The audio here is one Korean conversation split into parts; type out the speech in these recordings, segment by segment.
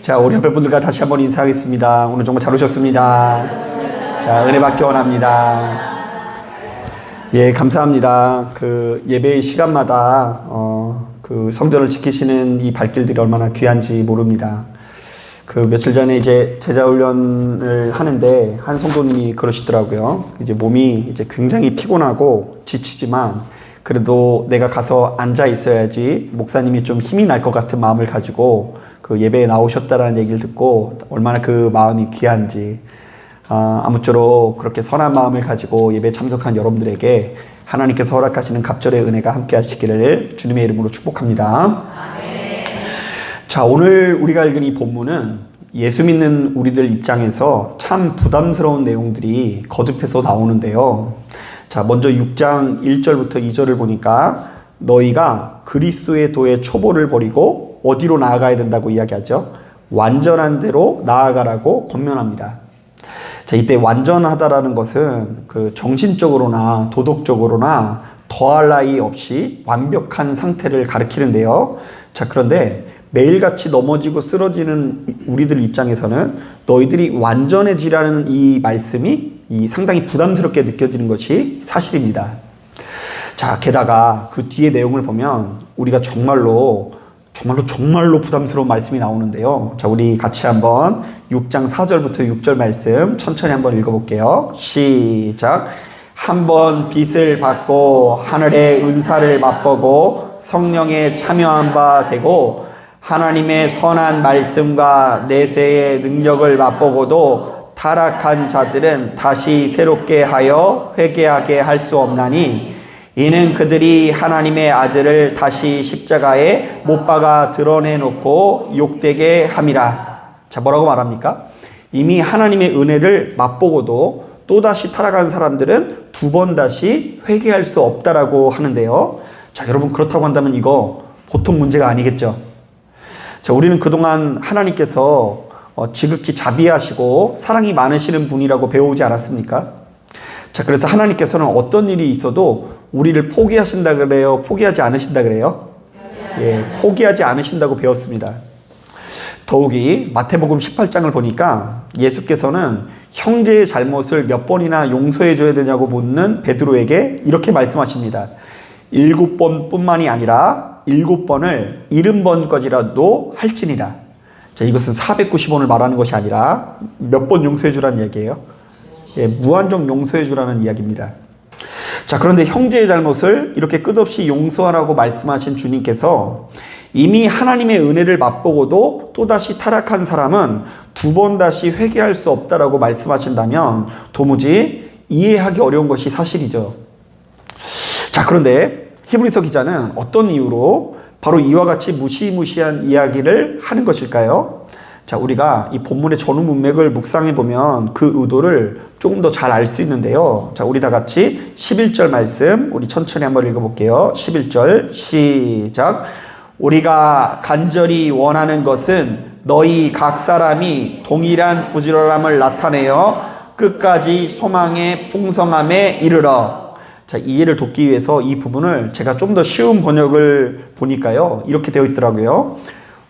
자, 우리 옆에 분들과 다시 한번 인사하겠습니다. 오늘 정말 잘 오셨습니다. 자, 은혜 받기 원합니다. 예, 감사합니다. 그 예배의 시간마다 그 성전을 지키시는 이 발길들이 얼마나 귀한지 모릅니다. 그 며칠 전에 이제 제자훈련을 하는데 한 성도님이 그러시더라고요. 이제 몸이 이제 굉장히 피곤하고 지치지만 그래도 내가 가서 앉아 있어야지 목사님이 좀 힘이 날 것 같은 마음을 가지고 그 예배에 나오셨다라는 얘기를 듣고 얼마나 그 마음이 귀한지, 아무쪼록 그렇게 선한 마음을 가지고 예배에 참석한 여러분들에게 하나님께서 허락하시는 갑절의 은혜가 함께 하시기를 주님의 이름으로 축복합니다. 자, 오늘 우리가 읽은 이 본문은 예수 믿는 우리들 입장에서 참 부담스러운 내용들이 거듭해서 나오는데요. 자, 먼저 6장 1절부터 2절을 보니까 너희가 그리스도의 도의 초보를 버리고 어디로 나아가야 된다고 이야기하죠. 완전한 대로 나아가라고 권면합니다. 자, 이때 완전하다라는 것은 그 정신적으로나 도덕적으로나 더할 나위 없이 완벽한 상태를 가리키는데요. 자, 그런데 매일같이 넘어지고 쓰러지는 우리들 입장에서는 너희들이 완전해지라는 이 말씀이 상당히 부담스럽게 느껴지는 것이 사실입니다. 자, 게다가 그 뒤에 내용을 보면 우리가 정말로 부담스러운 말씀이 나오는데요. 자, 우리 같이 한번 6장 4절부터 6절 말씀 천천히 한번 읽어볼게요. 시작. 한번 빛을 받고 하늘의 은사를 맛보고 성령에 참여한 바 되고 하나님의 선한 말씀과 내세의 능력을 맛보고도 타락한 자들은 다시 새롭게 하여 회개하게 할 수 없나니 이는 그들이 하나님의 아들을 다시 십자가에 못 박아 드러내놓고 욕되게 함이라. 자, 뭐라고 말합니까? 이미 하나님의 은혜를 맛보고도 또다시 타락한 사람들은 두 번 다시 회개할 수 없다라고 하는데요. 자, 여러분, 그렇다고 한다면 이거 보통 문제가 아니겠죠? 자, 우리는 그동안 하나님께서 지극히 자비하시고 사랑이 많으시는 분이라고 배우지 않았습니까? 자, 그래서 하나님께서는 어떤 일이 있어도 우리를 포기하신다 그래요? 포기하지 않으신다 그래요? 예, 포기하지 않으신다고 배웠습니다. 더욱이 마태복음 18장을 보니까 예수께서는 형제의 잘못을 몇 번이나 용서해 줘야 되냐고 묻는 베드로에게 이렇게 말씀하십니다. 7번 뿐만이 아니라 7번을 70번까지라도 할지니라. 자, 이것은 490원을 말하는 것이 아니라 몇 번 용서해 주라는 얘기예요. 예, 무한정 용서해 주라는 이야기입니다. 자, 그런데 형제의 잘못을 이렇게 끝없이 용서하라고 말씀하신 주님께서 이미 하나님의 은혜를 맛보고도 또다시 타락한 사람은 두 번 다시 회개할 수 없다라고 말씀하신다면 도무지 이해하기 어려운 것이 사실이죠. 자, 그런데 히브리서 기자는 어떤 이유로 바로 이와 같이 무시무시한 이야기를 하는 것일까요? 자, 우리가 이 본문의 전후 문맥을 묵상해 보면 그 의도를 조금 더 잘 알 수 있는데요. 자, 우리 다 같이 11절 말씀 우리 천천히 한번 읽어볼게요. 11절 시작. 우리가 간절히 원하는 것은 너희 각 사람이 동일한 부지런함을 나타내어 끝까지 소망의 풍성함에 이르러. 자, 이해를 돕기 위해서 이 부분을 제가 좀 더 쉬운 번역을 보니까요, 이렇게 되어 있더라고요.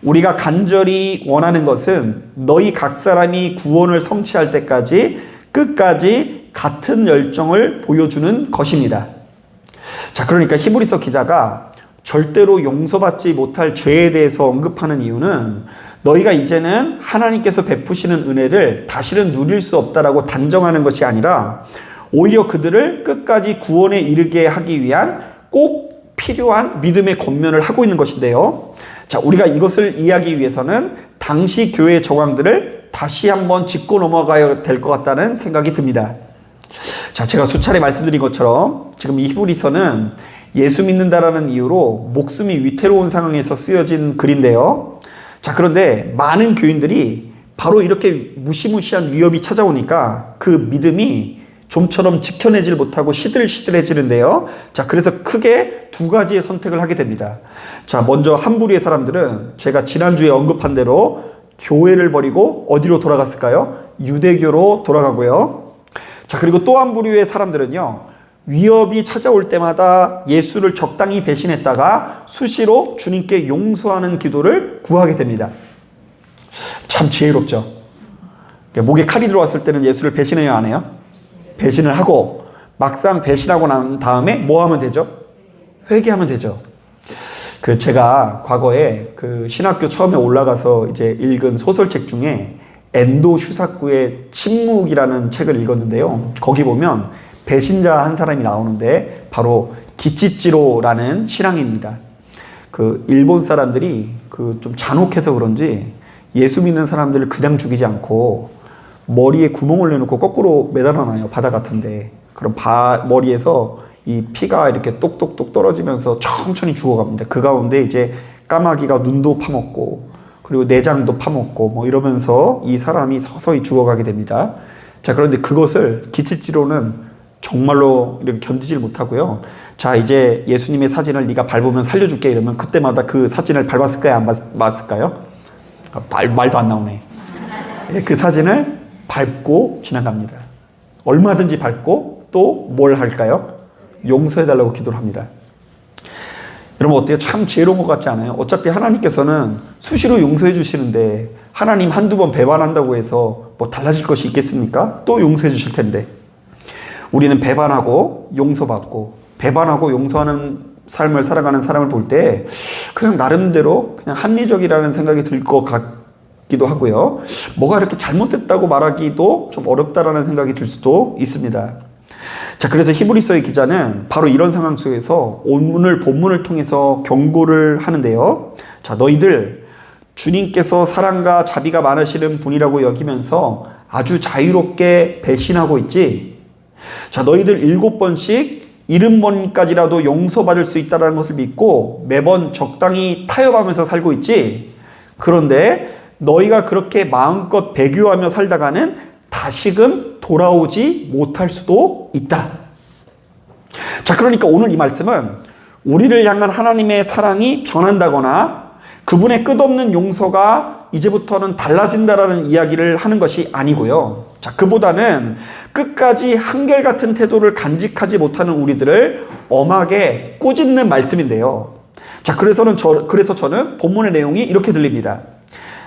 우리가 간절히 원하는 것은 너희 각 사람이 구원을 성취할 때까지 끝까지 같은 열정을 보여주는 것입니다. 자, 그러니까 히브리서 기자가 절대로 용서받지 못할 죄에 대해서 언급하는 이유는 너희가 이제는 하나님께서 베푸시는 은혜를 다시는 누릴 수 없다라고 단정하는 것이 아니라 오히려 그들을 끝까지 구원에 이르게 하기 위한 꼭 필요한 믿음의 권면을 하고 있는 것인데요. 자, 우리가 이것을 이해하기 위해서는 당시 교회의 정황들을 다시 한번 짚고 넘어가야 될 것 같다는 생각이 듭니다. 자, 제가 수차례 말씀드린 것처럼 지금 이 히브리서는 예수 믿는다라는 이유로 목숨이 위태로운 상황에서 쓰여진 글인데요. 자, 그런데 많은 교인들이 바로 이렇게 무시무시한 위협이 찾아오니까 그 믿음이 좀처럼 지켜내질 못하고 시들시들해지는데요. 자, 그래서 크게 두 가지의 선택을 하게 됩니다. 자, 먼저 한 부류의 사람들은 제가 지난주에 언급한 대로 교회를 버리고 어디로 돌아갔을까요? 유대교로 돌아가고요. 자, 그리고 또 한 부류의 사람들은요, 위협이 찾아올 때마다 예수를 적당히 배신했다가 수시로 주님께 용서하는 기도를 구하게 됩니다. 참 지혜롭죠. 목에 칼이 들어왔을 때는 예수를 배신해야 안 해요? 배신을 하고 막상 배신하고 난 다음에 뭐 하면 되죠? 회개하면 되죠. 제가 과거에 신학교 처음에 올라가서 이제 읽은 소설책 중에 엔도 슈사쿠의 침묵이라는 책을 읽었는데요. 거기 보면 배신자 한 사람이 나오는데 바로 기치지로라는 신앙인입니다. 일본 사람들이 좀 잔혹해서 그런지 예수 믿는 사람들을 그냥 죽이지 않고 머리에 구멍을 내놓고 거꾸로 매달아놔요. 바다 같은데. 그럼 머리에서 이 피가 이렇게 똑똑똑 떨어지면서 천천히 죽어갑니다. 그 가운데 이제 까마귀가 눈도 파먹고 그리고 내장도 파먹고 뭐 이러면서 이 사람이 서서히 죽어가게 됩니다. 자, 그런데 그것을 기치지로는 정말로 이렇게 견디질 못하고요. 자, 이제 예수님의 사진을 네가 밟으면 살려줄게 이러면 그때마다 그 사진을 밟았을까요? 안 밟았을까요? 말도 안 나오네. 그 사진을 밟고 지나갑니다. 얼마든지 밟고 또 뭘 할까요? 용서해달라고 기도를 합니다. 여러분 어때요? 참 지혜로운 것 같지 않아요? 어차피 하나님께서는 수시로 용서해 주시는데 하나님 한두 번 배반한다고 해서 뭐 달라질 것이 있겠습니까? 또 용서해 주실 텐데 우리는 배반하고 용서받고 배반하고 용서하는 삶을 살아가는 사람을 볼 때 그냥 나름대로 그냥 합리적이라는 생각이 들 것 같기도 하고요. 뭐가 이렇게 잘못됐다고 말하기도 좀 어렵다라는 생각이 들 수도 있습니다. 자, 그래서 히브리서의 기자는 바로 이런 상황 속에서 오늘 본문을 통해서 경고를 하는데요. 자, 너희들 주님께서 사랑과 자비가 많으시는 분이라고 여기면서 아주 자유롭게 배신하고 있지. 자, 너희들 7번씩 70번까지라도 용서받을 수 있다는 것을 믿고 매번 적당히 타협하면서 살고 있지. 그런데 너희가 그렇게 마음껏 배교하며 살다가는 다시금 돌아오지 못할 수도 있다. 자, 그러니까 오늘 이 말씀은 우리를 향한 하나님의 사랑이 변한다거나 그분의 끝없는 용서가 이제부터는 달라진다라는 이야기를 하는 것이 아니고요. 자, 그보다는 끝까지 한결같은 태도를 간직하지 못하는 우리들을 엄하게 꾸짖는 말씀인데요. 자, 그래서 저는 본문의 내용이 이렇게 들립니다.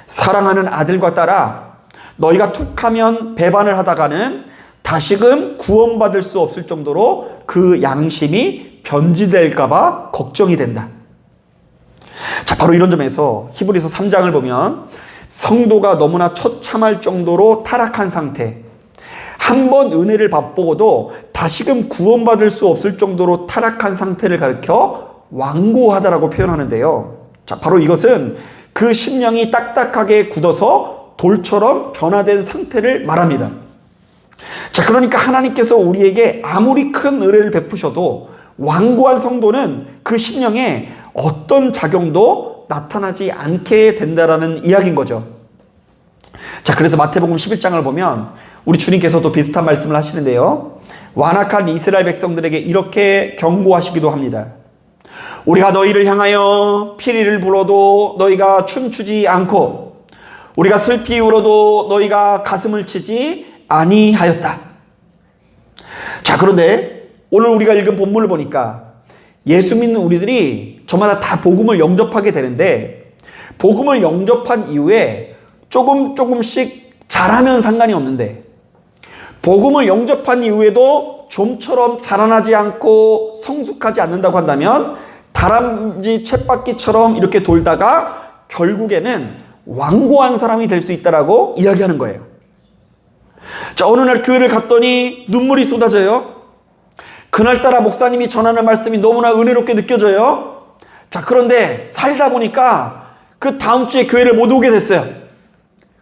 사랑하는 아들과 딸아, 너희가 툭하면 배반을 하다가는 다시금 구원받을 수 없을 정도로 그 양심이 변질될까봐 걱정이 된다. 자, 바로 이런 점에서 히브리서 3장을 보면 성도가 너무나 처참할 정도로 타락한 상태, 한 번 은혜를 맛보고도 다시금 구원받을 수 없을 정도로 타락한 상태를 가리켜 완고하다라고 표현하는데요. 자, 바로 이것은 그 심령이 딱딱하게 굳어서 돌처럼 변화된 상태를 말합니다. 자, 그러니까 하나님께서 우리에게 아무리 큰 은혜를 베푸셔도 완고한 성도는 그 심령에 어떤 작용도 나타나지 않게 된다라는 이야기인 거죠. 자, 그래서 마태복음 11장을 보면 우리 주님께서도 비슷한 말씀을 하시는데요. 완악한 이스라엘 백성들에게 이렇게 경고하시기도 합니다. 우리가 너희를 향하여 피리를 불어도 너희가 춤추지 않고 우리가 슬피 울어도 너희가 가슴을 치지 아니하였다. 자, 그런데 오늘 우리가 읽은 본문을 보니까 예수 믿는 우리들이 저마다 다 복음을 영접하게 되는데 복음을 영접한 이후에 조금씩 잘하면 상관이 없는데 복음을 영접한 이후에도 좀처럼 자라나지 않고 성숙하지 않는다고 한다면 다람쥐 쳇바퀴처럼 이렇게 돌다가 결국에는 완고한 사람이 될 수 있다라고 이야기하는 거예요. 자, 어느 날 교회를 갔더니 눈물이 쏟아져요. 그날따라 목사님이 전하는 말씀이 너무나 은혜롭게 느껴져요. 자, 그런데 살다 보니까 그 다음 주에 교회를 못 오게 됐어요.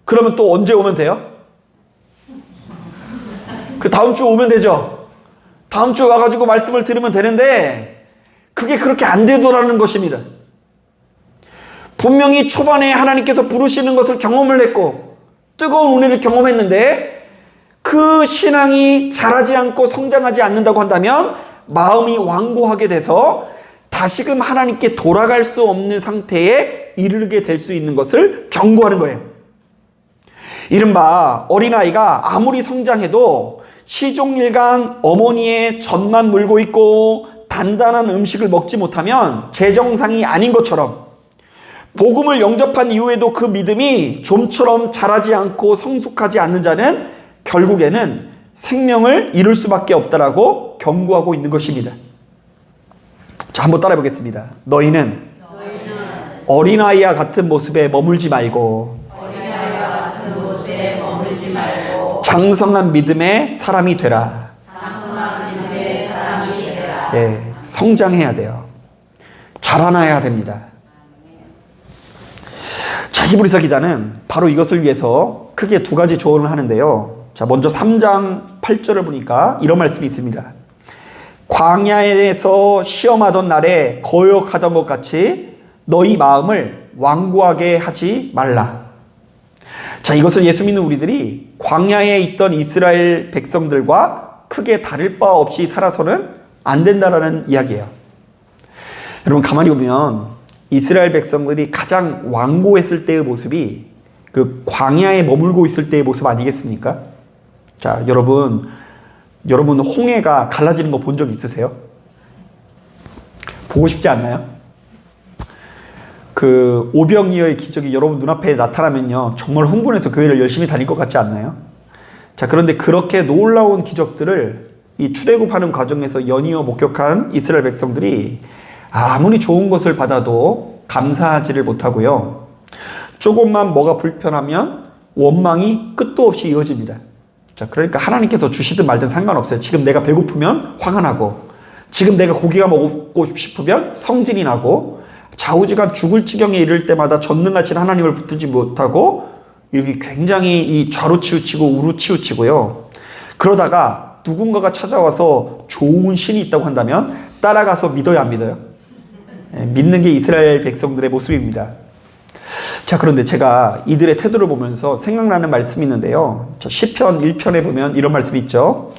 그러면 또 언제 오면 돼요? 그 다음 주 오면 되죠. 다음 주에 와가지고 말씀을 들으면 되는데 그게 그렇게 안 되더라는 것입니다. 분명히 초반에 하나님께서 부르시는 것을 경험을 했고 뜨거운 은혜를 경험했는데 그 신앙이 자라지 않고 성장하지 않는다고 한다면 마음이 완고하게 돼서 다시금 하나님께 돌아갈 수 없는 상태에 이르게 될 수 있는 것을 경고하는 거예요. 이른바 어린아이가 아무리 성장해도 시종일관 어머니의 젖만 물고 있고 단단한 음식을 먹지 못하면 제정상이 아닌 것처럼 복음을 영접한 이후에도 그 믿음이 좀처럼 자라지 않고 성숙하지 않는 자는 결국에는 생명을 잃을 수밖에 없다라고 경고하고 있는 것입니다. 자, 한번 따라해 보겠습니다. 너희는 어린아이와 같은 모습에 머물지 말고 장성한 믿음의 사람이 되라. 예, 성장해야 돼요. 자라나야 됩니다. 자, 히브리서 기자는 바로 이것을 위해서 크게 두 가지 조언을 하는데요. 자, 먼저 3장 8절을 보니까 이런 말씀이 있습니다. 광야에서 시험하던 날에 거역하던 것 같이 너희 마음을 완고하게 하지 말라. 자, 이것은 예수 믿는 우리들이 광야에 있던 이스라엘 백성들과 크게 다를 바 없이 살아서는 안 된다라는 이야기예요. 여러분, 가만히 보면 이스라엘 백성들이 가장 완고했을 때의 모습이 그 광야에 머물고 있을 때의 모습 아니겠습니까? 자, 여러분 홍해가 갈라지는 거 본 적 있으세요? 보고 싶지 않나요? 그 오병이어의 기적이 여러분 눈앞에 나타나면요, 정말 흥분해서 교회를 열심히 다닐 것 같지 않나요? 자, 그런데 그렇게 놀라운 기적들을 이 출애굽하는 과정에서 연이어 목격한 이스라엘 백성들이 아무리 좋은 것을 받아도 감사하지를 못하고요, 조금만 뭐가 불편하면 원망이 끝도 없이 이어집니다. 자, 그러니까 하나님께서 주시든 말든 상관없어요. 지금 내가 배고프면 화가 나고, 지금 내가 고기가 먹고 싶으면 성질이 나고, 좌우지간 죽을 지경에 이를 때마다 전능하신 하나님을 붙들지 못하고 이렇게 굉장히 이 좌로치우치고 우로치우치고요. 그러다가 누군가가 찾아와서 좋은 신이 있다고 한다면 따라가서 믿어야 안 믿어요? 믿는 게 이스라엘 백성들의 모습입니다. 자, 그런데 제가 이들의 태도를 보면서 생각나는 말씀이 있는데요. 시편 1편에 보면 이런 말씀이 있죠.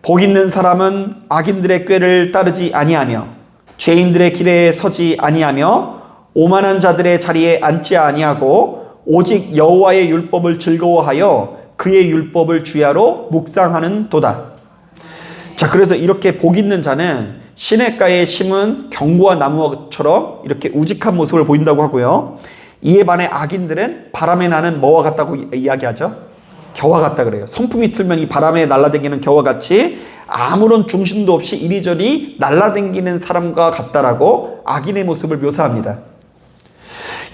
복 있는 사람은 악인들의 꾀를 따르지 아니하며 죄인들의 길에 서지 아니하며 오만한 자들의 자리에 앉지 아니하고 오직 여호와의 율법을 즐거워하여 그의 율법을 주야로 묵상하는 도다. 자, 그래서 이렇게 복 있는 자는 시냇가에 심은 경고와 나무처럼 이렇게 우직한 모습을 보인다고 하고요. 이에 반해 악인들은 바람에 나는 뭐와 같다고 이야기하죠? 겨와 같다 그래요. 선풍이 틀면 이 바람에 날아다니는 겨와 같이 아무런 중심도 없이 이리저리 날아다니는 사람과 같다라고 악인의 모습을 묘사합니다.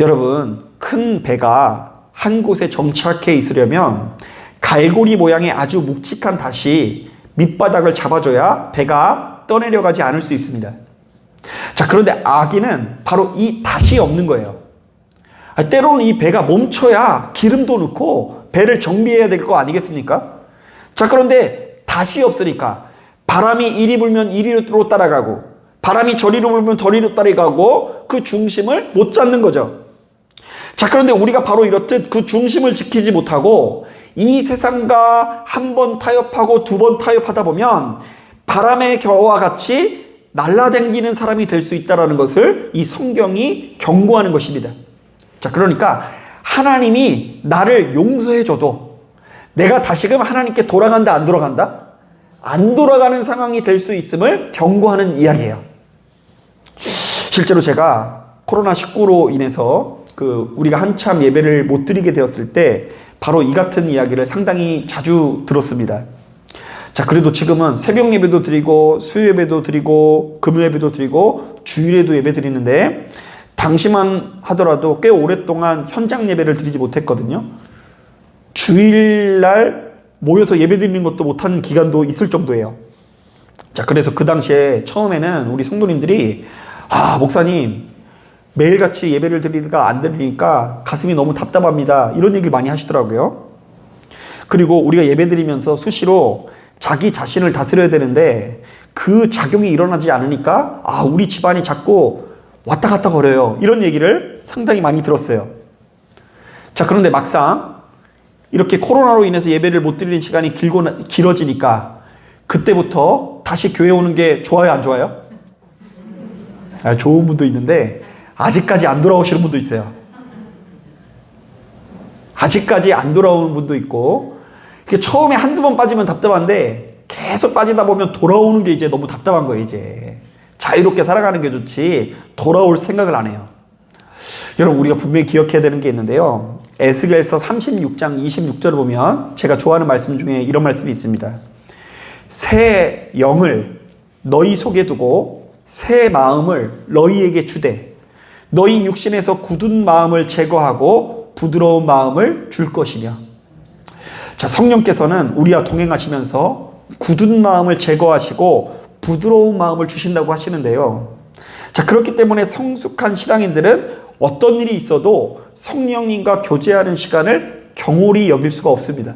여러분, 큰 배가 한 곳에 정착해 있으려면 갈고리 모양의 아주 묵직한 닷이 밑바닥을 잡아줘야 배가 떠내려가지 않을 수 있습니다. 자, 그런데 악인은 바로 이 닷이 없는 거예요. 때로는 이 배가 멈춰야 기름도 넣고 배를 정비해야 될 거 아니겠습니까? 자, 그런데 닷이 없으니까 바람이 이리 불면 이리로 따라가고 바람이 저리로 불면 저리로 따라가고 그 중심을 못 잡는 거죠. 자, 그런데 우리가 바로 이렇듯 그 중심을 지키지 못하고 이 세상과 한 번 타협하고 두 번 타협하다 보면 바람의 겨와 같이 날아다니는 사람이 될 수 있다는 것을 이 성경이 경고하는 것입니다. 자, 그러니까 하나님이 나를 용서해줘도 내가 다시금 하나님께 돌아간다 안 돌아간다? 안 돌아가는 상황이 될 수 있음을 경고하는 이야기예요. 실제로 제가 코로나19로 인해서 우리가 한참 예배를 못 드리게 되었을 때 바로 이 같은 이야기를 상당히 자주 들었습니다. 자, 그래도 지금은 새벽 예배도 드리고 수요 예배도 드리고 금요 예배도 드리고 주일에도 예배 드리는데 당시만 하더라도 꽤 오랫동안 현장 예배를 드리지 못했거든요. 주일날 모여서 예배 드리는 것도 못한 기간도 있을 정도예요. 자, 그래서 그 당시에 처음에는 우리 성도님들이 목사님 매일같이 예배를 드리니까 안 드리니까 가슴이 너무 답답합니다, 이런 얘기를 많이 하시더라고요. 그리고 우리가 예배 드리면서 수시로 자기 자신을 다스려야 되는데 그 작용이 일어나지 않으니까 우리 집안이 자꾸 왔다 갔다 거려요, 이런 얘기를 상당히 많이 들었어요. 자, 그런데 막상 이렇게 코로나로 인해서 예배를 못 드리는 시간이 길어지니까 그때부터 다시 교회 오는 게 좋아요, 안 좋아요? 좋은 분도 있는데 아직까지 안 돌아오시는 분도 있어요. 아직까지 안 돌아오는 분도 있고, 처음에 한두 번 빠지면 답답한데 계속 빠지다 보면 돌아오는 게 이제 너무 답답한 거예요. 이제 자유롭게 살아가는 게 좋지 돌아올 생각을 안 해요. 여러분, 우리가 분명히 기억해야 되는 게 있는데요. 에스겔서 36장 26절을 보면 제가 좋아하는 말씀 중에 이런 말씀이 있습니다. 새 영을 너희 속에 두고 새 마음을 너희에게 주되 너희 육신에서 굳은 마음을 제거하고 부드러운 마음을 줄 것이며. 자, 성령께서는 우리와 동행하시면서 굳은 마음을 제거하시고 부드러운 마음을 주신다고 하시는데요. 자, 그렇기 때문에 성숙한 신앙인들은 어떤 일이 있어도 성령님과 교제하는 시간을 경홀히 여길 수가 없습니다.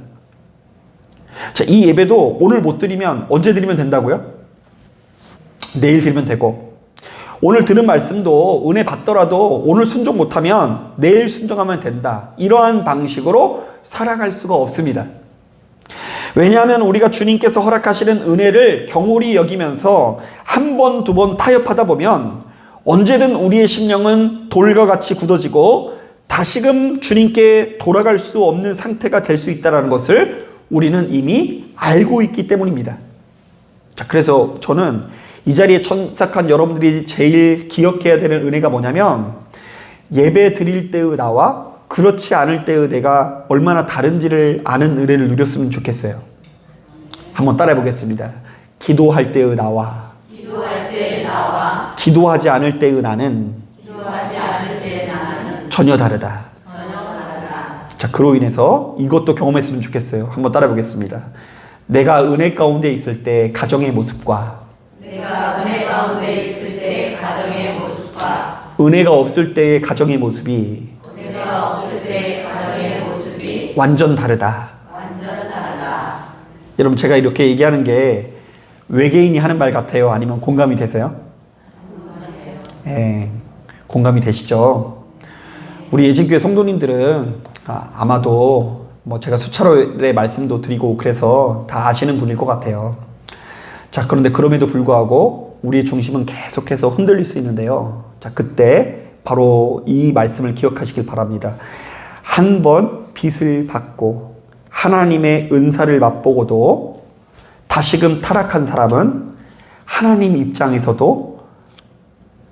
자, 이 예배도 오늘 못 드리면 언제 드리면 된다고요? 내일 드리면 되고, 오늘 들은 말씀도 은혜 받더라도 오늘 순종 못하면 내일 순종하면 된다. 이러한 방식으로 살아갈 수가 없습니다. 왜냐하면 우리가 주님께서 허락하시는 은혜를 경홀히 여기면서 한 번, 두 번 타협하다 보면 언제든 우리의 심령은 돌과 같이 굳어지고 다시금 주님께 돌아갈 수 없는 상태가 될 수 있다는 것을 우리는 이미 알고 있기 때문입니다. 자, 그래서 저는 이 자리에 참석한 여러분들이 제일 기억해야 되는 은혜가 뭐냐면, 예배 드릴 때의 나와 그렇지 않을 때의 내가 얼마나 다른지를 아는 은혜를 누렸으면 좋겠어요. 한번 따라해 보겠습니다. 기도할 때의 나와 기도하지 않을 때의 나는 전혀 다르다. 자, 그로 인해서 이것도 경험했으면 좋겠어요. 한번 따라해 보겠습니다. 내가 은혜 가운데 있을 때 가정의 모습과 은혜가 없을 때의 가정의 모습이 완전 다르다. 여러분, 제가 이렇게 얘기하는 게 외계인이 하는 말 같아요? 아니면 공감이 되세요? 예, 공감이 되시죠? 우리 예진교회 성도님들은 아마도 뭐 제가 수차례 말씀도 드리고 그래서 다 아시는 분일 것 같아요. 자, 그런데 그럼에도 불구하고 우리의 중심은 계속해서 흔들릴 수 있는데요. 자, 그때 바로 이 말씀을 기억하시길 바랍니다. 한 번 빚을 받고 하나님의 은사를 맛보고도 다시금 타락한 사람은 하나님 입장에서도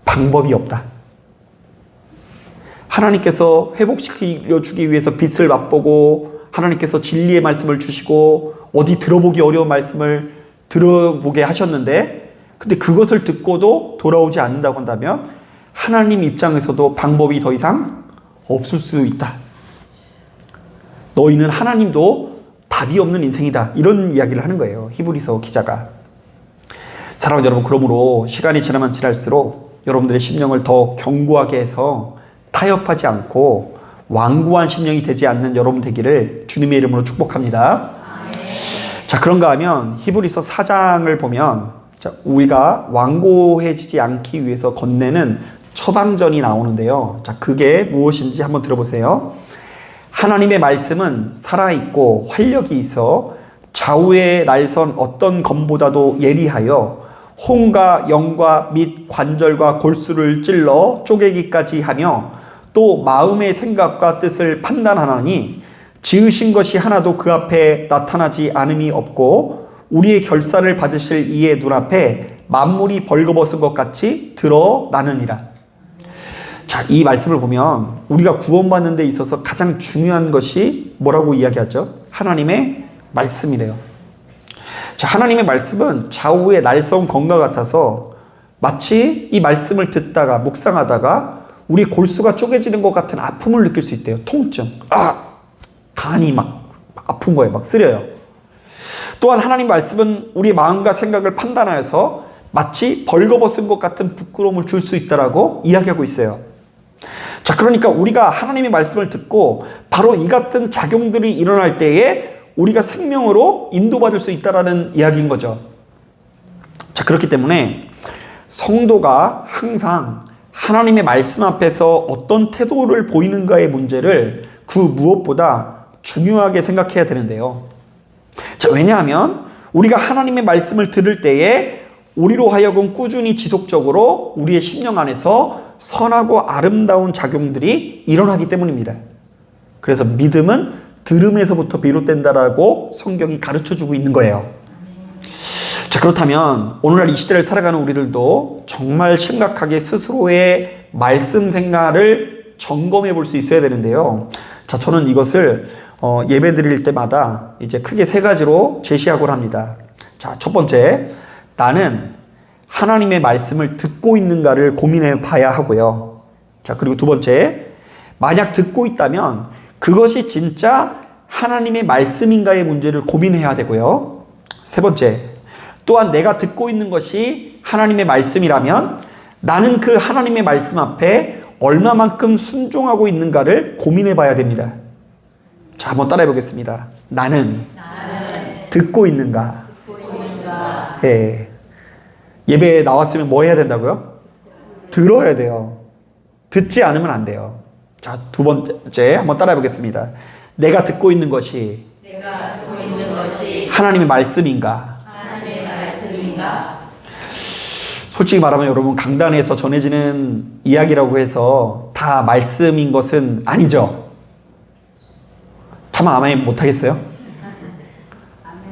방법이 없다. 하나님께서 회복시켜 주기 위해서 빚을 맛보고 하나님께서 진리의 말씀을 주시고 어디 들어보기 어려운 말씀을 들어보게 하셨는데, 근데 그것을 듣고도 돌아오지 않는다고 한다면 하나님 입장에서도 방법이 더 이상 없을 수 있다. 너희는 하나님도 답이 없는 인생이다. 이런 이야기를 하는 거예요, 히브리서 기자가. 사랑하는 여러분, 그러므로 시간이 지나면 지날수록 여러분들의 심령을 더 견고하게 해서 타협하지 않고 완고한 심령이 되지 않는 여러분 되기를 주님의 이름으로 축복합니다. 자, 그런가 하면 히브리서 4장을 보면, 자, 우리가 완고해지지 않기 위해서 건네는 처방전이 나오는데요. 자, 그게 무엇인지 한번 들어보세요. 하나님의 말씀은 살아있고 활력이 있어 좌우에 날선 어떤 검보다도 예리하여 혼과 영과 및 관절과 골수를 찔러 쪼개기까지 하며 또 마음의 생각과 뜻을 판단하나니 지으신 것이 하나도 그 앞에 나타나지 않음이 없고 우리의 결산을 받으실 이의 눈앞에 만물이 벌거벗은 것 같이 드러나느니라. 자, 이 말씀을 보면 우리가 구원받는 데 있어서 가장 중요한 것이 뭐라고 이야기하죠? 하나님의 말씀이래요. 자, 하나님의 말씀은 좌우의 날선 검과 같아서 마치 이 말씀을 듣다가 묵상하다가 우리 골수가 쪼개지는 것 같은 아픔을 느낄 수 있대요. 통증. 간이 막 아픈 거예요. 막 쓰려요. 또한 하나님 말씀은 우리 마음과 생각을 판단하여서 마치 벌거벗은 것 같은 부끄러움을 줄 수 있다라고 이야기하고 있어요. 자, 그러니까 우리가 하나님의 말씀을 듣고 바로 이 같은 작용들이 일어날 때에 우리가 생명으로 인도받을 수 있다라는 이야기인 거죠. 자, 그렇기 때문에 성도가 항상 하나님의 말씀 앞에서 어떤 태도를 보이는가의 문제를 그 무엇보다 중요하게 생각해야 되는데요. 자, 왜냐하면 우리가 하나님의 말씀을 들을 때에 우리로 하여금 꾸준히 지속적으로 우리의 심령 안에서 선하고 아름다운 작용들이 일어나기 때문입니다. 그래서 믿음은 들음에서부터 비롯된다라고 성경이 가르쳐주고 있는 거예요. 자, 그렇다면 오늘날 이 시대를 살아가는 우리들도 정말 심각하게 스스로의 말씀 생활을 점검해 볼 수 있어야 되는데요. 자, 저는 이것을 예배 드릴 때마다 이제 크게 세 가지로 제시하곤 합니다. 자, 첫 번째, 나는 하나님의 말씀을 듣고 있는가를 고민해 봐야 하고요. 자, 그리고 두 번째, 만약 듣고 있다면 그것이 진짜 하나님의 말씀인가의 문제를 고민해야 되고요. 세 번째, 또한 내가 듣고 있는 것이 하나님의 말씀이라면 나는 그 하나님의 말씀 앞에 얼마만큼 순종하고 있는가를 고민해 봐야 됩니다. 자, 한번 따라해 보겠습니다. 나는 듣고 있는가? 예. 예배에 나왔으면 뭐 해야 된다고요? 들어야 돼요. 듣지 않으면 안 돼요. 자, 두 번째 한번 따라해 보겠습니다. 내가 듣고 있는 것이 하나님의 말씀인가? 솔직히 말하면 여러분, 강단에서 전해지는 이야기라고 해서 다 말씀인 것은 아니죠. 참 아멘 못하겠어요?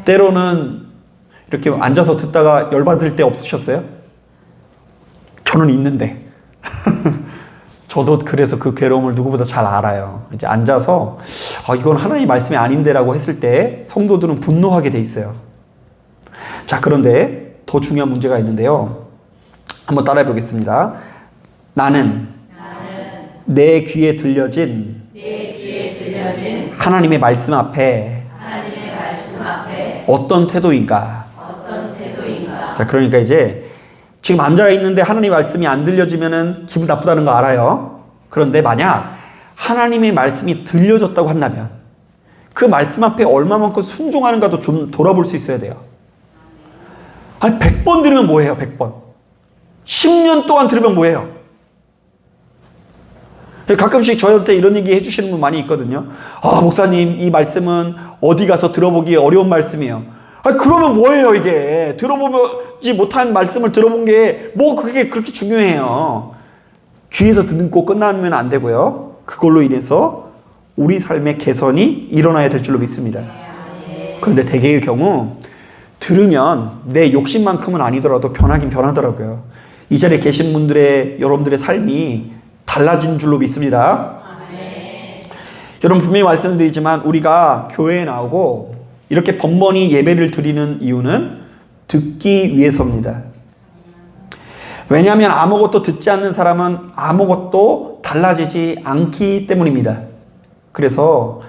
때로는 이렇게 앉아서 듣다가 열받을 때 없으셨어요? 저는 있는데 저도 그래서 그 괴로움을 누구보다 잘 알아요. 이제 앉아서 이건 하나님의 말씀이 아닌데라고 했을 때 성도들은 분노하게 돼 있어요. 자, 그런데 더 중요한 문제가 있는데요. 한번 따라해 보겠습니다. 나는 내 귀에 들려진 하나님의 말씀 앞에 어떤 태도인가? 자, 그러니까 이제 지금 앉아 있는데 하나님의 말씀이 안 들려지면은 기분 나쁘다는 거 알아요. 그런데 만약 하나님의 말씀이 들려졌다고 한다면 그 말씀 앞에 얼마만큼 순종하는가도 좀 돌아볼 수 있어야 돼요. 아니, 100번 들으면 뭐해요? 100번. 10년 동안 들으면 뭐해요? 가끔씩 저한테 이런 얘기 해주시는 분 많이 있거든요. 목사님, 이 말씀은 어디 가서 들어보기 어려운 말씀이에요. 그러면 뭐예요, 이게? 들어보지 못한 말씀을 들어본 게 뭐 그게 그렇게 중요해요. 귀에서 듣고 끝나면 안 되고요. 그걸로 인해서 우리 삶의 개선이 일어나야 될 줄로 믿습니다. 그런데 대개의 경우 들으면 내 욕심만큼은 아니더라도 변하긴 변하더라고요. 이 자리에 계신 분들의, 여러분들의 삶이 달라진 줄로 믿습니다. 여러분, 분명히 말씀드리지만 우리가 교회에 나오고 이렇게 번번이 예배를 드리는 이유는 듣기 위해서입니다. 왜냐하면 아무것도 듣지 않는 사람은 아무것도 달라지지 않기 때문입니다. 그래서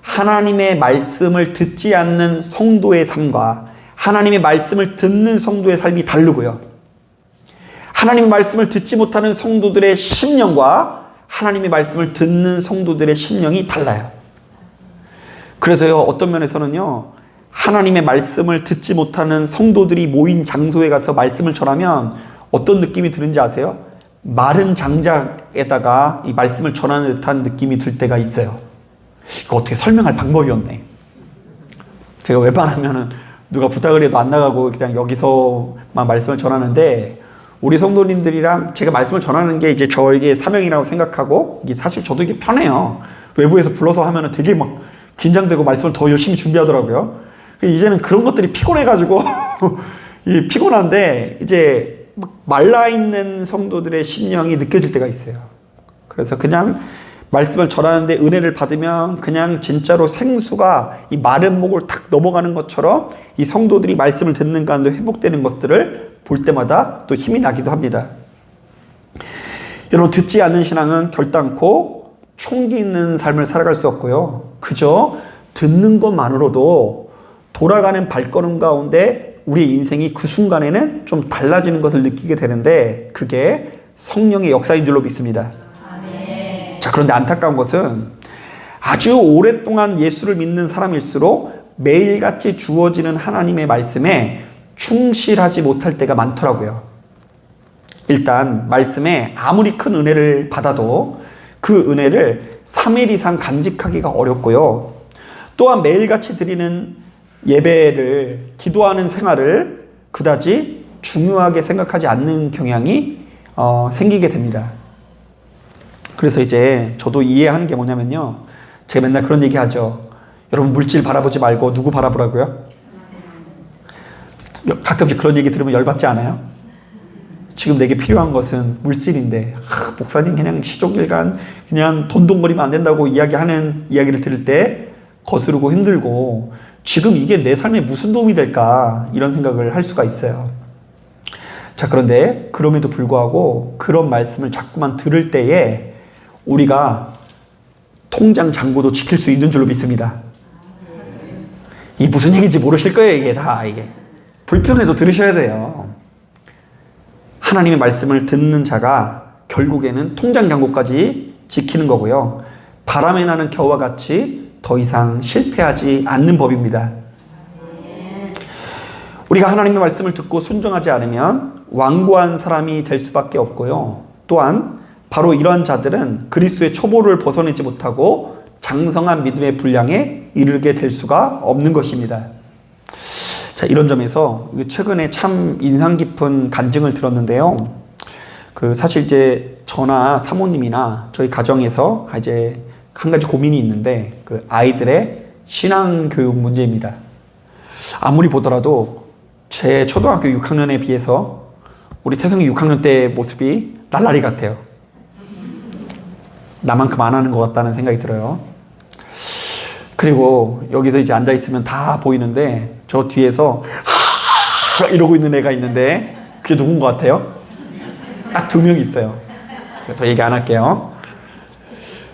하나님의 말씀을 듣지 않는 성도의 삶과 하나님의 말씀을 듣는 성도의 삶이 다르고요. 하나님의 말씀을 듣지 못하는 성도들의 심령과 하나님의 말씀을 듣는 성도들의 심령이 달라요. 그래서요, 어떤 면에서는요, 하나님의 말씀을 듣지 못하는 성도들이 모인 장소에 가서 말씀을 전하면 어떤 느낌이 드는지 아세요? 마른 장작에다가 이 말씀을 전하는 듯한 느낌이 들 때가 있어요. 이거 어떻게 설명할 방법이 없네. 제가 웬만하면은 누가 부탁을 해도 안 나가고 그냥 여기서만 말씀을 전하는데, 우리 성도님들이랑 제가 말씀을 전하는 게 이제 저에게 사명이라고 생각하고, 이게 사실 저도 이게 편해요. 외부에서 불러서 하면은 되게 막 긴장되고 말씀을 더 열심히 준비하더라고요. 이제는 그런 것들이 피곤해가지고 이 피곤한데 이제 말라있는 성도들의 심령이 느껴질 때가 있어요. 그래서 그냥 말씀을 전하는데 은혜를 받으면 그냥 진짜로 생수가 이 마른 목을 탁 넘어가는 것처럼 이 성도들이 말씀을 듣는 가운데 회복되는 것들을 볼 때마다 또 힘이 나기도 합니다. 여러분, 듣지 않는 신앙은 결단코 총기 있는 삶을 살아갈 수 없고요. 그저 듣는 것만으로도 돌아가는 발걸음 가운데 우리 인생이 그 순간에는 좀 달라지는 것을 느끼게 되는데, 그게 성령의 역사인 줄로 믿습니다. 자, 그런데 안타까운 것은 아주 오랫동안 예수를 믿는 사람일수록 매일같이 주어지는 하나님의 말씀에 충실하지 못할 때가 많더라고요. 일단 말씀에 아무리 큰 은혜를 받아도 그 은혜를 3일 이상 간직하기가 어렵고요. 또한 매일같이 드리는 예배를, 기도하는 생활을 그다지 중요하게 생각하지 않는 경향이 생기게 됩니다. 그래서 이제 저도 이해하는 게 뭐냐면요, 제가 맨날 그런 얘기 하죠. 여러분, 물질 바라보지 말고 누구 바라보라고요? 가끔씩 그런 얘기 들으면 열받지 않아요? 지금 내게 필요한 것은 물질인데, 목사님 그냥 시종일관 그냥 돈돈거리면 안 된다고 이야기하는 이야기를 들을 때 거스르고 힘들고, 지금 이게 내 삶에 무슨 도움이 될까 이런 생각을 할 수가 있어요. 자, 그런데 그럼에도 불구하고 그런 말씀을 자꾸만 들을 때에 우리가 통장 잔고도 지킬 수 있는 줄로 믿습니다. 이게 무슨 얘기인지 모르실 거예요. 이게 다 이게 불편해도 들으셔야 돼요. 하나님의 말씀을 듣는 자가 결국에는 통장 잔고까지 지키는 거고요. 바람에 나는 겨와 같이 더 이상 실패하지 않는 법입니다. 우리가 하나님의 말씀을 듣고 순종하지 않으면 완고한 사람이 될 수밖에 없고요. 또한 바로 이러한 자들은 그리스도의 초보를 벗어내지 못하고 장성한 믿음의 분량에 이르게 될 수가 없는 것입니다. 자, 이런 점에서 최근에 참 인상 깊은 간증을 들었는데요. 사실 이제 저나 사모님이나 저희 가정에서 이제 한 가지 고민이 있는데, 아이들의 신앙 교육 문제입니다. 아무리 보더라도 제 초등학교 6학년에 비해서 우리 태성이 6학년 때 모습이 날라리 같아요. 나만큼 안 하는 것 같다는 생각이 들어요. 그리고 여기서 이제 앉아있으면 다 보이는데, 저 뒤에서 이러고 있는 애가 있는데, 그게 누군 것 같아요? 딱 2명 있어요. 더 얘기 안 할게요.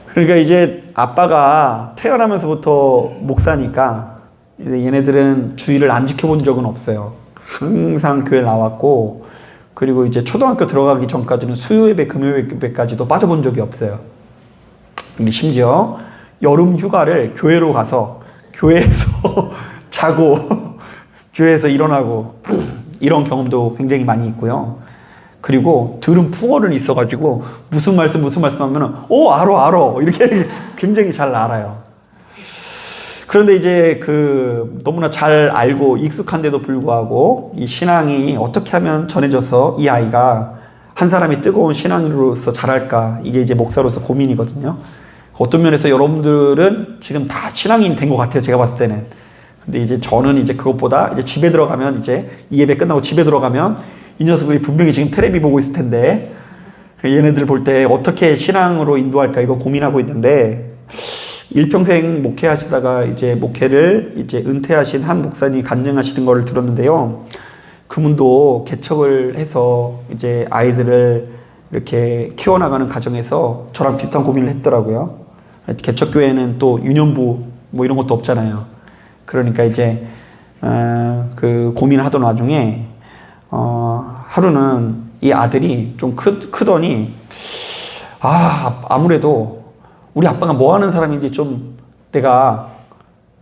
그러니까 이제 아빠가 태어나면서부터 목사니까 이제 얘네들은 주의를 안 지켜본 적은 없어요. 항상 교회 나왔고, 그리고 이제 초등학교 들어가기 전까지는 수요예배, 금요예배까지도 빠져본 적이 없어요. 근데 심지어 여름 휴가를 교회로 가서 교회에서 자고 교회에서 일어나고 이런 경험도 굉장히 많이 있고요. 그리고 들은 풍어는 있어가지고 무슨 말씀 하면은 알아 이렇게 굉장히 잘 알아요. 그런데 이제 너무나 잘 알고 익숙한데도 불구하고 이 신앙이 어떻게 하면 전해져서 이 아이가 한 사람이 뜨거운 신앙인으로서 자랄까, 이게 이제 목사로서 고민이거든요. 어떤 면에서 여러분들은 지금 다 신앙인이 된 것 같아요, 제가 봤을 때는. 근데 이제 저는 이제 그것보다 이제 집에 들어가면, 이제 이 예배 끝나고 집에 들어가면 이 녀석들이 분명히 지금 텔레비 보고 있을 텐데, 얘네들 볼 때 어떻게 신앙으로 인도할까 이거 고민하고 있는데, 일평생 목회하시다가 이제 목회를 이제 은퇴하신 한 목사님이 간증하시는 거를 들었는데요. 그분도 개척을 해서 이제 아이들을 이렇게 키워나가는 과정에서 저랑 비슷한 고민을 했더라고요. 개척교회는 또 유년부 뭐 이런 것도 없잖아요. 그러니까 이제 그 고민을 하던 와중에 하루는 이 아들이 좀 크더니 아무래도 우리 아빠가 뭐 하는 사람인지 내가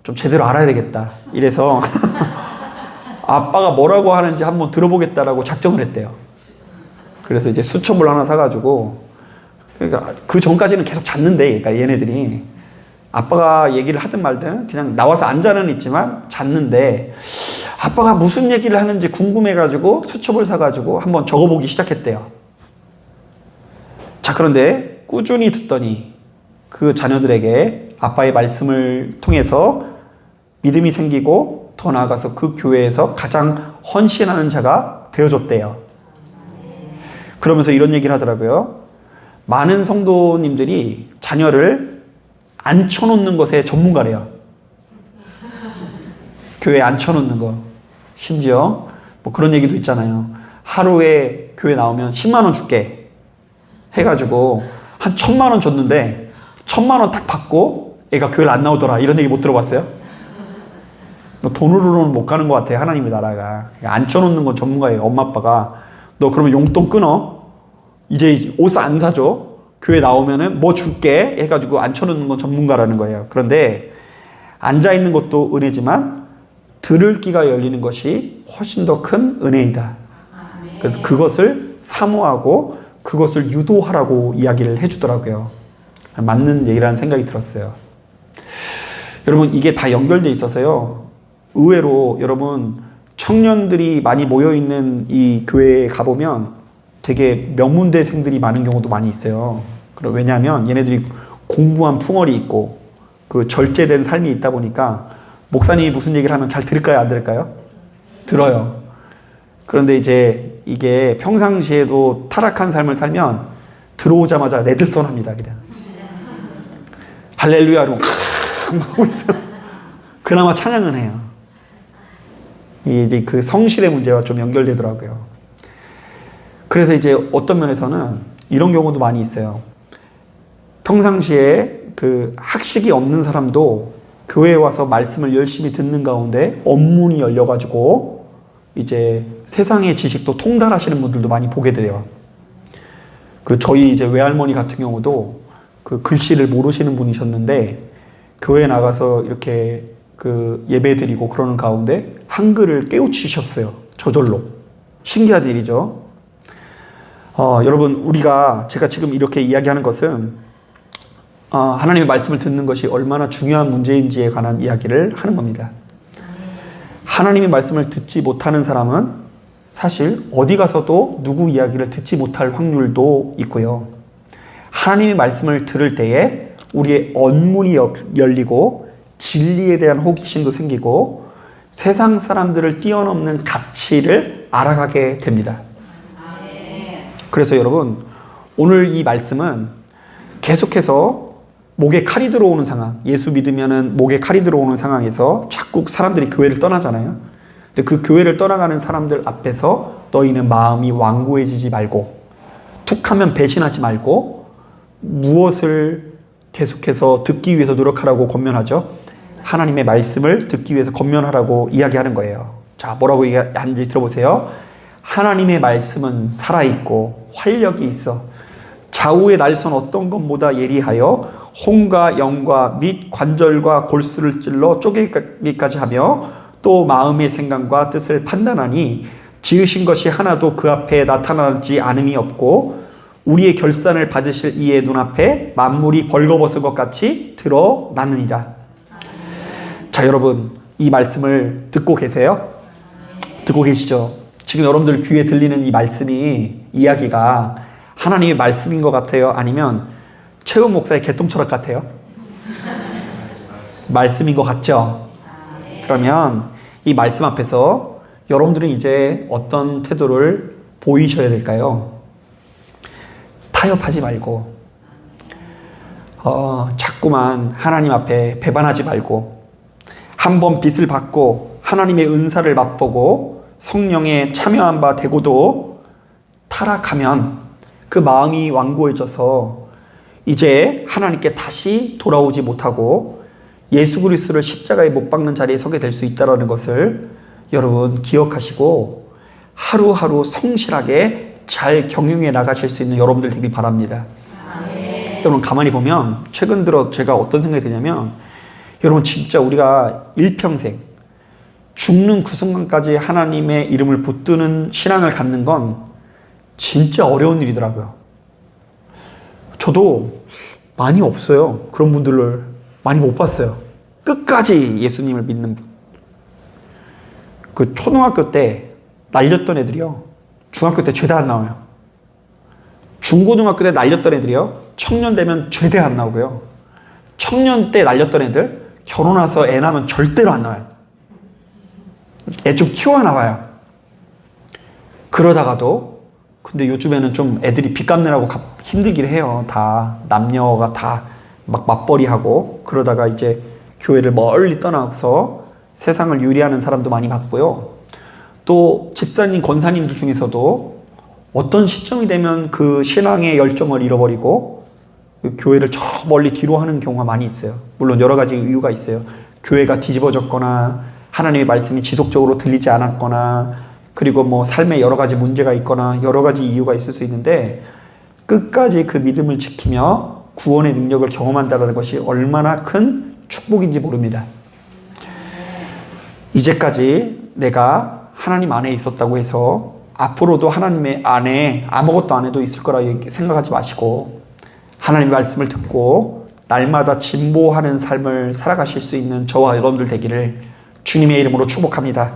좀 제대로 알아야 되겠다. 이래서 아빠가 뭐라고 하는지 한번 들어보겠다라고 작정을 했대요. 그래서 이제 수첩을 하나 사가지고, 그러니까 그 전까지는 계속 잤는데, 그러니까 얘네들이 아빠가 얘기를 하든 말든 그냥 나와서 앉아는 있지만 잤는데, 아빠가 무슨 얘기를 하는지 궁금해가지고 수첩을 사가지고 한번 적어보기 시작했대요. 자, 그런데 꾸준히 듣더니 그 자녀들에게 아빠의 말씀을 통해서 믿음이 생기고, 더 나아가서 그 교회에서 가장 헌신하는 자가 되어줬대요. 그러면서 이런 얘기를 하더라고요. 많은 성도님들이 자녀를 앉혀놓는 것에 전문가래요. 교회에 앉혀놓는 거. 심지어 뭐 그런 얘기도 있잖아요. 하루에 교회 나오면 10만 원 줄게 해가지고 한 1,000만 원 줬는데 1,000만 원 딱 받고 애가 교회를 안 나오더라. 이런 얘기 못 들어봤어요? 돈으로는 못 가는 것 같아요, 하나님의 나라가. 앉혀놓는 건 전문가예요. 엄마 아빠가 너 그러면 용돈 끊어, 이제 옷 안 사줘, 교회 나오면은 뭐 줄게 해가지고 앉혀놓는 건 전문가라는 거예요. 그런데 앉아있는 것도 은혜지만 들을 귀가 열리는 것이 훨씬 더 큰 은혜이다. 그래서 그것을 사모하고 그것을 유도하라고 이야기를 해주더라고요. 맞는 얘기라는 생각이 들었어요. 여러분, 이게 다 연결돼 있어서요, 의외로 여러분 청년들이 많이 모여있는 이 교회에 가보면 되게 명문대생들이 많은 경우도 많이 있어요. 왜냐하면 얘네들이 공부한 풍월이 있고 그 절제된 삶이 있다 보니까 목사님이 무슨 얘기를 하면 잘 들을까요, 안 들을까요? 들어요. 그런데 이제 이게 평상시에도 타락한 삶을 살면 들어오자마자 레드선 합니다. 그냥 할렐루야로 하고 있어요. 그나마 찬양은 해요. 이게 이제 그 성실의 문제와 좀 연결되더라고요. 그래서 이제 어떤 면에서는 이런 경우도 많이 있어요. 평상시에 그 학식이 없는 사람도 교회에 와서 말씀을 열심히 듣는 가운데 언문이 열려가지고 이제 세상의 지식도 통달하시는 분들도 많이 보게 돼요. 그 저희 이제 외할머니 같은 경우도 그 글씨를 모르시는 분이셨는데 교회에 나가서 이렇게 그 예배 드리고 그러는 가운데 한글을 깨우치셨어요. 저절로. 신기한 일이죠. 여러분, 제가 지금 이렇게 이야기하는 것은 하나님의 말씀을 듣는 것이 얼마나 중요한 문제인지에 관한 이야기를 하는 겁니다. 하나님의 말씀을 듣지 못하는 사람은 사실 어디 가서도 누구 이야기를 듣지 못할 확률도 있고요. 하나님의 말씀을 들을 때에 우리의 언문이 열리고 진리에 대한 호기심도 생기고 세상 사람들을 뛰어넘는 가치를 알아가게 됩니다. 그래서 여러분, 오늘 이 말씀은 계속해서 목에 칼이 들어오는 상황, 예수 믿으면은 목에 칼이 들어오는 상황에서 자꾸 사람들이 교회를 떠나잖아요. 근데 그 교회를 떠나가는 사람들 앞에서 너희는 마음이 완고해지지 말고 툭하면 배신하지 말고 무엇을 계속해서 듣기 위해서 노력하라고 권면하죠. 하나님의 말씀을 듣기 위해서 권면하라고 이야기하는 거예요. 자, 뭐라고 하는지 들어보세요. 하나님의 말씀은 살아있고 활력이 있어 좌우의 날선 어떤 것보다 예리하여 혼과 영과 및 관절과 골수를 찔러 쪼개기까지 하며 또 마음의 생각과 뜻을 판단하니 지으신 것이 하나도 그 앞에 나타나지 않음이 없고 우리의 결산을 받으실 이의 눈앞에 만물이 벌거벗은 것 같이 드러나느니라. 자, 여러분, 이 말씀을 듣고 계세요? 듣고 계시죠? 지금 여러분들 귀에 들리는 이 말씀이, 이야기가 하나님의 말씀인 것 같아요? 아니면 최우 목사의 개똥철학 같아요? 말씀인 것 같죠? 그러면 이 말씀 앞에서 여러분들은 이제 어떤 태도를 보이셔야 될까요? 타협하지 말고 자꾸만 하나님 앞에 배반하지 말고 한번 빚을 받고 하나님의 은사를 맛보고 성령에 참여한 바 되고도 타락하면 그 마음이 완고해져서 이제 하나님께 다시 돌아오지 못하고 예수 그리스도를 십자가에 못 박는 자리에 서게 될 수 있다는 것을 여러분 기억하시고 하루하루 성실하게 잘 경영해 나가실 수 있는 여러분들 되길 바랍니다. 여러분, 가만히 보면 최근 들어 제가 어떤 생각이 드냐면, 여러분 진짜 우리가 일평생 죽는 그 순간까지 하나님의 이름을 붙드는 신앙을 갖는 건 진짜 어려운 일이더라고요. 저도 많이 없어요. 그런 분들을 많이 못 봤어요. 끝까지 예수님을 믿는 분. 그 초등학교 때 날렸던 애들이요, 중학교 때 죄다 안 나와요. 중고등학교 때 날렸던 애들이요, 청년 되면 죄다 안 나오고요. 청년 때 날렸던 애들 결혼해서 애 낳으면 절대로 안 나와요. 애 좀 키워 나와요. 그러다가도 근데 요즘에는 좀 애들이 빚 갚느라고 힘들긴 해요. 다 남녀가 다 막 맞벌이하고 그러다가 이제 교회를 멀리 떠나서 세상을 유리하는 사람도 많이 봤고요. 또 집사님, 권사님들 중에서도 어떤 시점이 되면 그 신앙의 열정을 잃어버리고 교회를 저 멀리 뒤로 하는 경우가 많이 있어요. 물론 여러 가지 이유가 있어요. 교회가 뒤집어졌거나 하나님의 말씀이 지속적으로 들리지 않았거나 그리고 뭐 삶에 여러 가지 문제가 있거나 여러 가지 이유가 있을 수 있는데 끝까지 그 믿음을 지키며 구원의 능력을 경험한다는 것이 얼마나 큰 축복인지 모릅니다. 이제까지 내가 하나님 안에 있었다고 해서 앞으로도 하나님의 안에 아무것도 안 해도 있을 거라 생각하지 마시고 하나님의 말씀을 듣고 날마다 진보하는 삶을 살아가실 수 있는 저와 여러분들 되기를 주님의 이름으로 축복합니다.